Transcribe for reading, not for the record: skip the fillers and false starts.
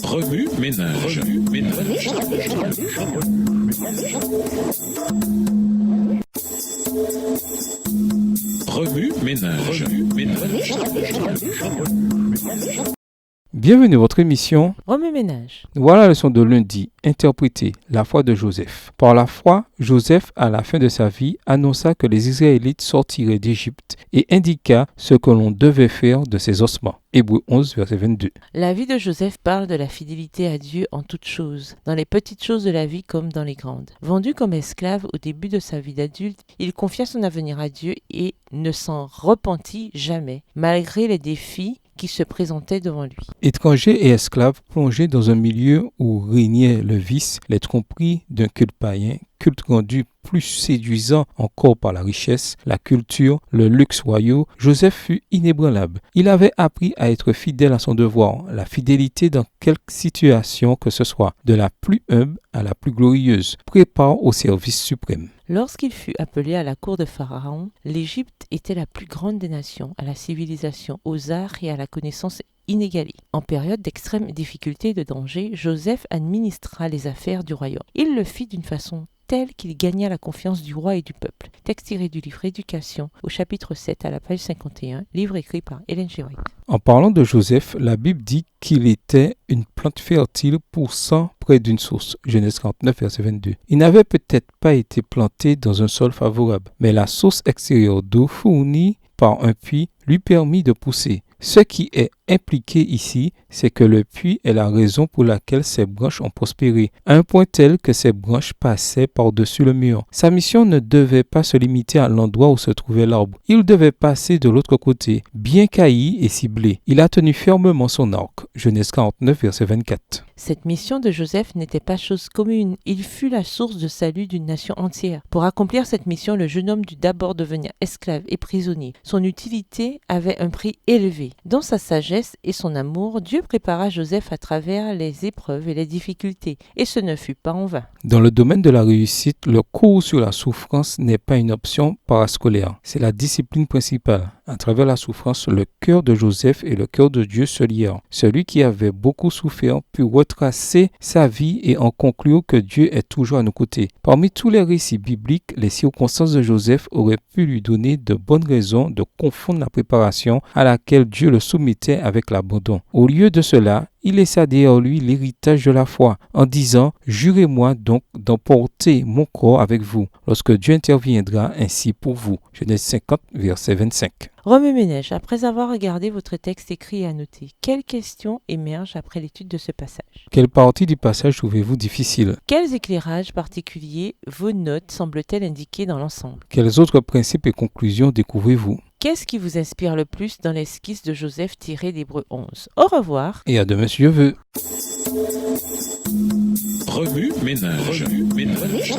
Remue ménage. Remue ménage. Bienvenue à votre émission Remue ménage. Voilà la leçon de lundi, interpréter la foi de Joseph. Par la foi, Joseph, à la fin de sa vie, annonça que les Israélites sortiraient d'Égypte et indiqua ce que l'on devait faire de ses ossements. Hébreux 11, verset 22. La vie de Joseph parle de la fidélité à Dieu en toutes choses, dans les petites choses de la vie comme dans les grandes. Vendu comme esclave au début de sa vie d'adulte, il confia son avenir à Dieu et ne s'en repentit jamais, malgré les défis qui se présentaient devant lui. Étranger et esclave plongés dans un milieu où régnait le vice, les tromperies d'un culte païen, culte rendu plus séduisant encore par la richesse, la culture, le luxe royaux, Joseph fut inébranlable. Il avait appris à être fidèle à son devoir, la fidélité dans quelque situation que ce soit, de la plus humble à la plus glorieuse, prépare au service suprême. Lorsqu'il fut appelé à la cour de Pharaon, l'Égypte était la plus grande des nations, à la civilisation, aux arts et à la connaissance inégalée. En période d'extrême difficulté et de danger, Joseph administra les affaires du royaume. Il le fit d'une façon telle qu'il gagna la confiance du roi et du peuple. Texte tiré du livre Éducation, au chapitre 7, à la page 51, livre écrit par Ellen G. White. En parlant de Joseph, la Bible dit qu'il était une plante fertile poussant près d'une source. Genèse 49, verset 22. Il n'avait peut-être pas été planté dans un sol favorable, mais la source extérieure d'eau fournie par un puits lui permit de pousser. Ce qui est impliqué ici, c'est que le puits est la raison pour laquelle ses branches ont prospéré, à un point tel que ses branches passaient par-dessus le mur. Sa mission ne devait pas se limiter à l'endroit où se trouvait l'arbre. Il devait passer de l'autre côté, bien cailli et ciblé. Il a tenu fermement son arc. Genèse 49, verset 24. Cette mission de Joseph n'était pas chose commune. Il fut la source de salut d'une nation entière. Pour accomplir cette mission, le jeune homme dut d'abord devenir esclave et prisonnier. Son utilité avait un prix élevé. Dans sa sagesse et son amour, Dieu prépara Joseph à travers les épreuves et les difficultés, et ce ne fut pas en vain. Dans le domaine de la réussite, le cours sur la souffrance n'est pas une option parascolaire, c'est la discipline principale. À travers la souffrance, le cœur de Joseph et le cœur de Dieu se lièrent. Celui qui avait beaucoup souffert put retracer sa vie et en conclure que Dieu est toujours à nos côtés. Parmi tous les récits bibliques, les circonstances de Joseph auraient pu lui donner de bonnes raisons de confondre la préparation à laquelle Dieu le soumettait avec l'abandon. Au lieu de cela, il laissa derrière lui l'héritage de la foi, en disant « Jurez-moi donc d'emporter mon corps avec vous, lorsque Dieu interviendra ainsi pour vous. » Genèse 50, verset 25. Remue ménage, après avoir regardé votre texte écrit et annoté, quelles questions émergent après l'étude de ce passage? Quelle partie du passage trouvez-vous difficile? Quels éclairages particuliers vos notes semblent-elles indiquer dans l'ensemble? Quels autres principes et conclusions découvrez-vous? Qu'est-ce qui vous inspire le plus dans l'esquisse de Joseph tiré d'Hébreux 11? Au revoir. Et à demain si Dieu veut. Remue ménage. Remue ménage.